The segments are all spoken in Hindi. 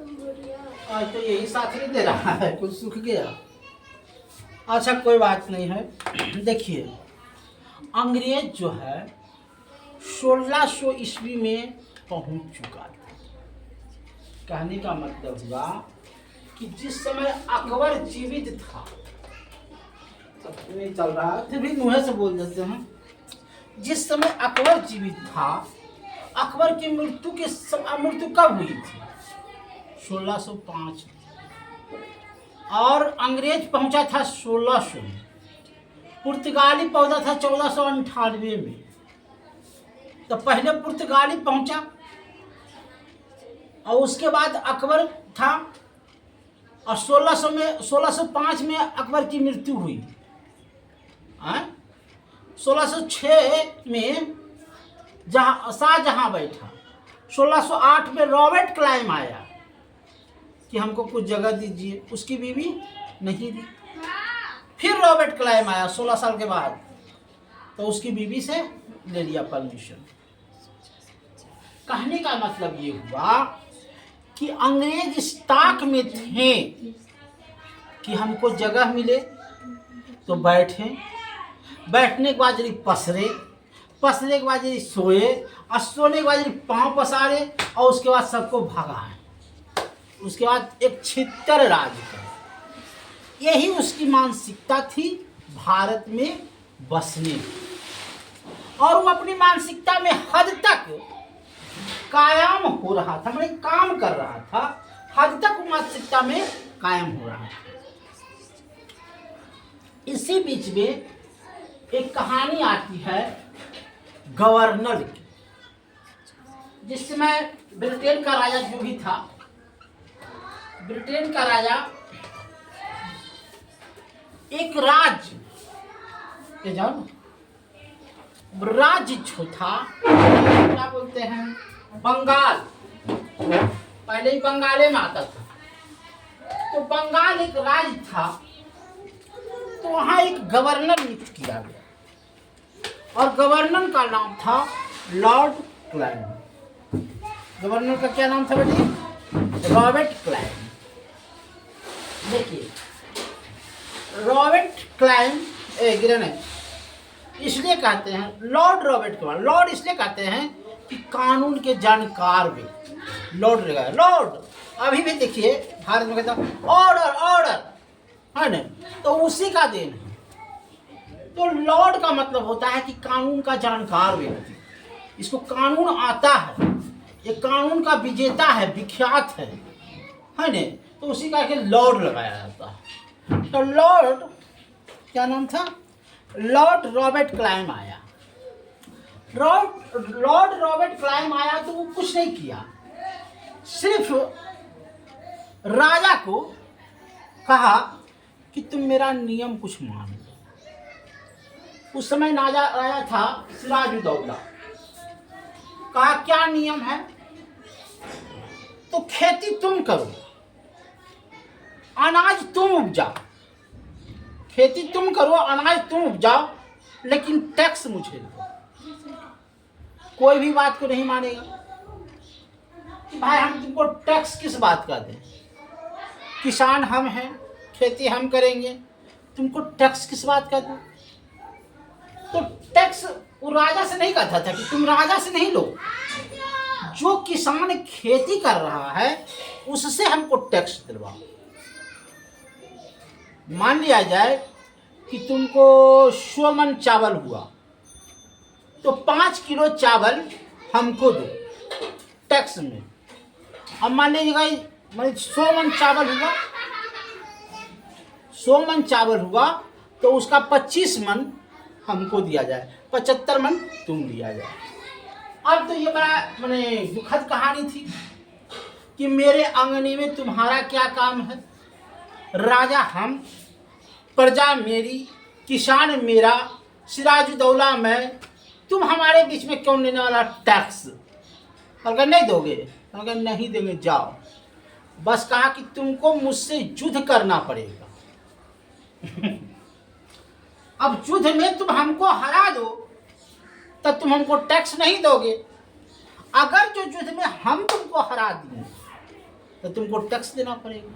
आज तो यही साथ नहीं दे रहा है, कुछ सूख गया। अच्छा कोई बात नहीं है। देखिए अंग्रेज जो है 1600 ईस्वी में पहुंच चुका था। कहने का मतलब हुआ कि जिस समय अकबर जीवित था, नहीं चल रहा है फिर भी मुँह से बोल देते हैं, जिस समय अकबर जीवित था, अकबर की मृत्यु कब हुई थी? 1605। और अंग्रेज पहुंचा था 1600 में, पुर्तगाली पहुंचा था 1498 में। तो पहले पुर्तगाली पहुंचा और उसके बाद अकबर था, और 1605 में अकबर की मृत्यु हुई। 1606 में शाहजहां बैठा। 1608 में रॉबर्ट क्लाइव आया कि हमको कुछ जगह दीजिए, उसकी बीवी नहीं दी। फिर रॉबर्ट क्लाइव आया 16 साल के बाद, तो उसकी बीवी से ले लिया परमिशन। कहने का मतलब ये हुआ कि अंग्रेज इस ताक में थे कि हमको जगह मिले तो बैठे, बैठने के बाद यदि पसरे के बाद यदि सोए, और सोने के बाद यदि पाँव पसारे, और उसके बाद सबको भगाए, उसके बाद एक छितर राज करे। यही उसकी मानसिकता थी भारत में बसने की। और वो अपनी मानसिकता में हद तक कायम हो रहा था, मतलब काम कर रहा था, हद तक वो मानसिकता में कायम हो रहा था। इसी बीच में एक कहानी आती है गवर्नर की। जिस समय ब्रिटेन का राजा जो भी था, ब्रिटेन का राजा एक राज्य जो था, क्या बोलते हैं, बंगाल, पहले ही बंगाले में आता था। तो बंगाल एक राज्य था, तो वहाँ एक गवर्नर नियुक्त किया गया, और गवर्नर का नाम था लॉर्ड क्लाइव। गवर्नर का क्या नाम था बेटी? Robert Clive. देखिए रॉबर्ट क्लाइव इसलिए कहते हैं लॉर्ड रॉबर्ट क्लाइव। लॉर्ड इसलिए कहते हैं कि कानून के जानकार भी लॉर्ड रहेगा। लॉर्ड अभी भी देखिए भारत में कहता ऑर्डर ऑर्डर है ना, तो उसी का देन है। तो लॉर्ड का मतलब होता है कि कानून का जानकार व्यक्ति, इसको कानून आता है, ये कानून का विजेता है, विख्यात है ना, तो उसी का लॉर्ड लगाया जाता है। तो लॉर्ड क्या नाम था? लॉर्ड रॉबर्ट क्लाइव आया। लॉर्ड रॉबर्ट क्लाइव आया तो वो कुछ नहीं किया, सिर्फ राजा को कहा कि तुम मेरा नियम कुछ मान लो। उस समय राजा था सिराजुद्दौला। कहा क्या नियम है? तो खेती तुम करो, अनाज तुम उपजाओ, खेती तुम करो, अनाज तुम उपजाओ, लेकिन टैक्स मुझे दो। कोई भी बात को नहीं मानेगा कि भाई हम तुमको टैक्स किस बात का दें, किसान हम हैं, खेती हम करेंगे, तुमको टैक्स किस बात का दें? तो टैक्स वो राजा से नहीं कहता था कि तुम राजा से नहीं लो, जो किसान खेती कर रहा है उससे हमको टैक्स दिलवाओ। मान लिया जाए कि तुमको 100 मन चावल हुआ, तो 5 किलो चावल हमको दो टैक्स में। अब मान लीजिएगा 100 मन चावल हुआ, 100 मन चावल हुआ तो उसका 25 मन हमको दिया जाए, 75 मन तुम दिया जाए। अब तो ये बड़ा माने दुखद कहानी थी कि मेरे आंगने में तुम्हारा क्या काम है? राजा हम, प्रजा मेरी, किसान मेरा, सिराजुद्दौला मैं, तुम हमारे बीच में क्यों लेने वाला टैक्स? अगर नहीं दोगे, अगर नहीं देंगे जाओ। बस कहा कि तुमको मुझसे युद्ध करना पड़ेगा। अब युद्ध में तुम हमको हरा दो तब तुम हमको टैक्स नहीं दोगे। अगर जो युद्ध में हम तुमको हरा दिए तो तुमको टैक्स देना पड़ेगा।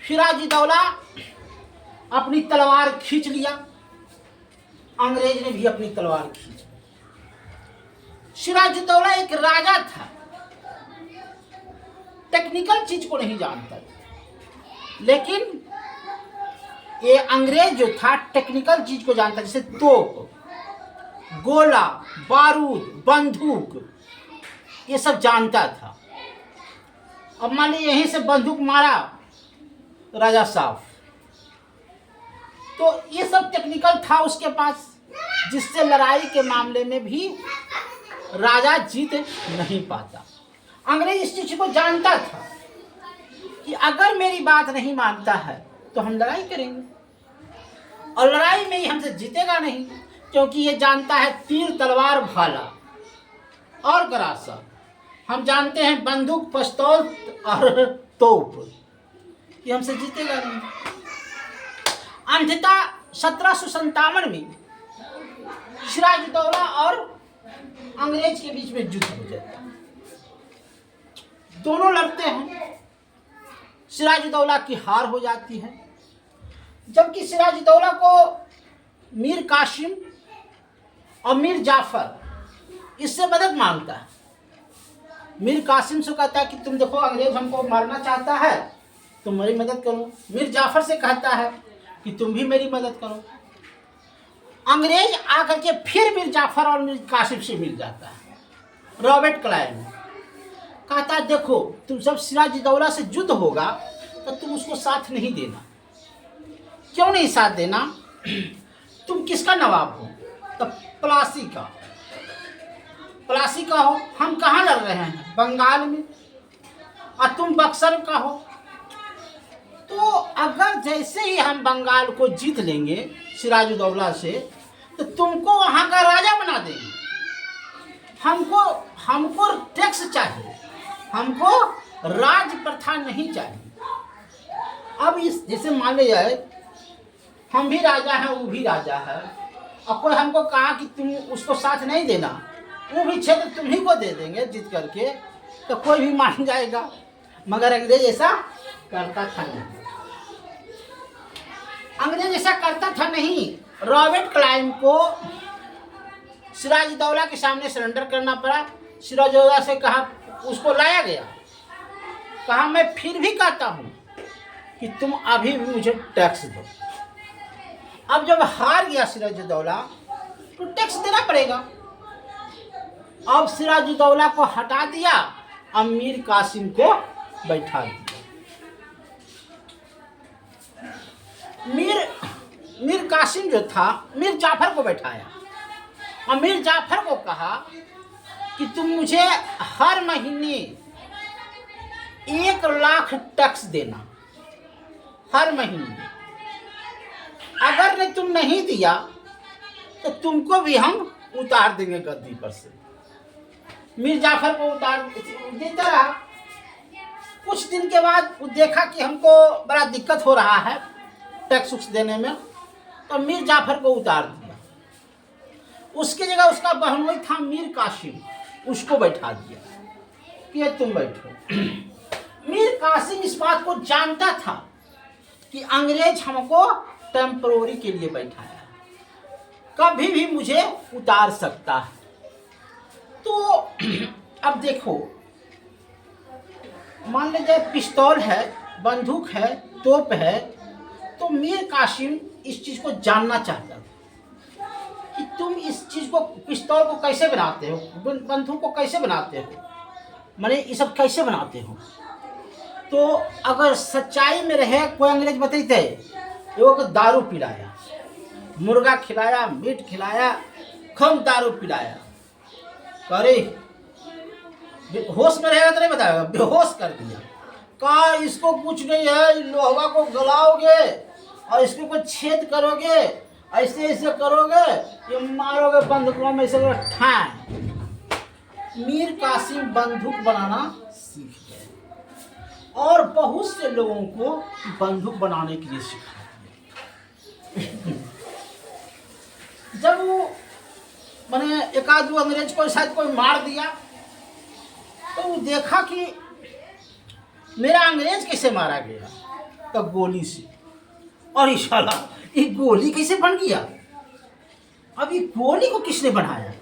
सिराजुद्दौला अपनी तलवार खींच लिया, अंग्रेज ने भी अपनी तलवार खींच ली। सिराजुद्दौला एक राजा था, टेक्निकल चीज को नहीं जानता था, लेकिन ये अंग्रेज जो था टेक्निकल चीज को जानता, जैसे तोप, गोला, बारूद, बंदूक, ये सब जानता था। अब मान लीजिए यहीं से बंदूक मारा राजा साहब, तो ये सब टेक्निकल था उसके पास, जिससे लड़ाई के मामले में भी राजा जीत नहीं पाता। अंग्रेज इस चीज को जानता था कि अगर मेरी बात नहीं मानता है तो हम लड़ाई करेंगे, और लड़ाई में ही हमसे जीतेगा नहीं, क्योंकि ये जानता है तीर, तलवार, भाला और गरासा। हम जानते हैं बंदूक, पिस्तौल और तोप, ये हमसे जीतेगा नहीं। अंततः 1757 में सिराजुद्दौला और अंग्रेज के बीच में युद्ध हो जाता है। दोनों लड़ते हैं, सिराजुद्दौला की हार हो जाती है, जबकि सिराजुद्दौला को मीर कासिम और मीर जाफर इससे मदद मांगता है। मीर कासिम से कहता है कि तुम देखो अंग्रेज हमको मारना चाहता है, तुम मेरी मदद करो। मीर जाफर से कहता है कि तुम भी मेरी मदद करो। अंग्रेज आकर के फिर मीर जाफर और मीर कासिम से मिल जाता है। रॉबर्ट क्लाइव कहता है देखो तुम जब सिराजुद्दौला से युद्ध होगा तो तुम उसको साथ नहीं देना। क्यों नहीं साथ देना? तुम किसका नवाब हो? तो प्लासी का। प्लासी का हो, हम कहाँ लड़ रहे हैं? बंगाल में। और तुम बक्सर का हो। तो अगर जैसे ही हम बंगाल को जीत लेंगे सिराजुद्दौला से, तो तुमको वहाँ का राजा बना देंगे। हमको टैक्स चाहिए, हमको राज प्रथा नहीं चाहिए। अब इस जैसे मान लिया जाए हम भी राजा हैं, वो भी राजा है, और कोई हमको कहा कि तुम उसको साथ नहीं देना, वो भी क्षेत्र तुम ही को दे देंगे जीत करके, तो कोई भी मान जाएगा। मगर अंग्रेज ऐसा करता था नहीं। अंग्रेज ऐसा करता था नहीं। रॉबर्ट क्लाइव को सिराजुद्दौला के सामने सरेंडर करना पड़ा। सिराजुद्दौला से कहा, उसको लाया गया, कहा मैं फिर भी कहता हूं कि तुम अभी भी मुझे टैक्स दो। अब जब हार गया सिराजुद्दौला तो टैक्स देना पड़ेगा। अब सिराजुद्दौला को हटा दिया, अब मीर कासिम को बैठा दिया। मीर कासिम जो था मीर जाफर को बैठाया, और मीर जाफर को कहा कि तुम मुझे हर महीने 1 लाख टैक्स देना, हर महीने। अगर ने तुम नहीं दिया तो तुमको भी हम उतार देंगे गद्दी पर से। मीर जाफर को उतार देता रहा। कुछ दिन के बाद वो देखा कि हमको बड़ा दिक्कत हो रहा है टैक्स देने में, तो मीर जाफर को उतार दिया। उसकी जगह उसका बहनोई था मीर कासिम, उसको बैठा दिया कि तुम बैठो। मीर कासिम इस बात को जानता था कि अंग्रेज हमको टेम्परोरी के लिए बैठाया है, कभी भी मुझे उतार सकता है। तो अब देखो, मान लीजिए पिस्तौल है, बंदूक है, तोप है, तो मीर कासिम इस चीज को जानना चाहता था कि तुम इस चीज को, पिस्तौल को कैसे बनाते हो, बंदूक को कैसे बनाते हो, माने ये सब कैसे बनाते हो। तो अगर सच्चाई में रहे, कोई अंग्रेज बताते एगो को दारू पिलाया, मुर्गा खिलाया, मीट खिलाया, खूब दारू पिलाया, अरे होश में रहेगा तो नहीं बताएगा, बेहोश कर दिया। कहा इसको कुछ नहीं है, लोहा को गलाओगे और इसको कुछ छेद करोगे, ऐसे ऐसे करोगे, ये मारोगे बंदूकों में, ऐसे ठाए। मीर कासिम बंदूक बनाना सीख गए और बहुत से लोगों को बंदूक बनाने के लिए सिखा दिया। जब वो मैंने एक आध अंग्रेज को शायद कोई मार दिया, तो वो देखा कि मेरा अंग्रेज कैसे मारा गया, तो गोली से। और ये साला ये गोली कैसे बन गया? अब ये गोली को किसने बनाया?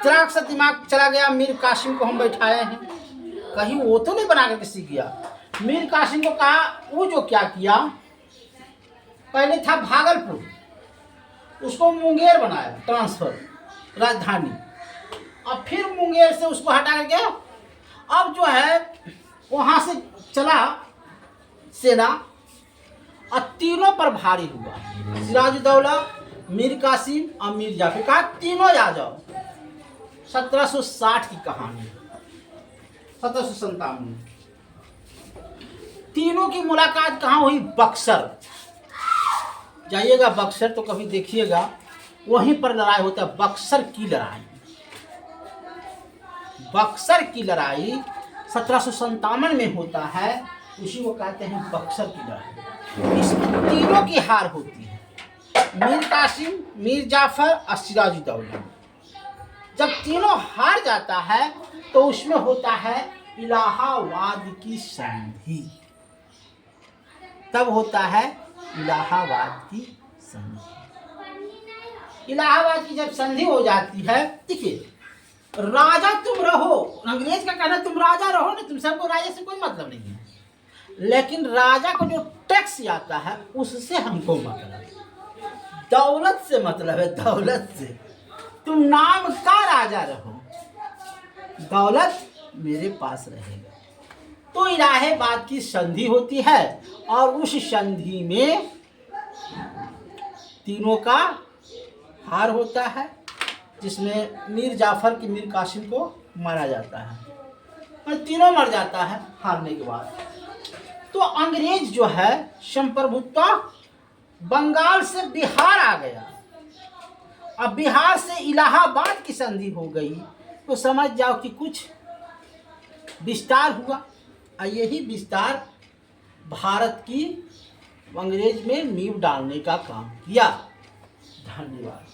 तराक सा दिमाग चला गया। मीर कासिम को हम बैठाए हैं, कहीं वो तो नहीं बना कर किसी किया। मीर कासिम को कहा, वो जो क्या किया, पहले था भागलपुर, उसको मुंगेर बनाया ट्रांसफर राजधानी, अब फिर मुंगेर से उसको हटा करके अब जो है वहाँ से चला सेना और तीनों पर भारी हुआ। सिराजुद्दौला, मीर कासिम और मीर जाफर, कहा तीनों आ जाओ। 1760 की कहानी, 1757 में तीनों की मुलाकात कहाँ हुई? बक्सर। जाइएगा बक्सर तो कभी देखिएगा, वहीं पर लड़ाई होता है। बक्सर की लड़ाई, बक्सर की लड़ाई 1757 में होता है, उसी को कहते हैं बक्सर की लड़ाई। इसमें तीनों की हार होती है, मीर कासिम, मीर जाफर और सिराजुद्दौला। जब तीनों हार जाता है तो उसमें होता है इलाहाबाद की संधि। तब होता है इलाहाबाद की संधि। इलाहाबाद की जब संधि हो जाती है, देखिए राजा तुम रहो, अंग्रेज का कहना तुम राजा रहो ना, तुम सबको राजा से कोई मतलब नहीं है, लेकिन राजा को जो टैक्स आता है उससे हमको मतलब है, दौलत से मतलब है, दौलत से। तुम नाम का राजा रहो, दौलत मेरे पास रहेगा। तो इलाहाबाद की संधि होती है और उस संधि में तीनों का हार होता है, जिसमें मीर जाफर की मीर कासिम को मारा जाता है और तीनों मर जाता है हारने के बाद। तो अंग्रेज जो है संप्रभुत्व बंगाल से बिहार आ गया। अब बिहार से इलाहाबाद की संधि हो गई, तो समझ जाओ कि कुछ विस्तार हुआ। और यही विस्तार भारत की अंग्रेज में नींव डालने का काम किया। धन्यवाद।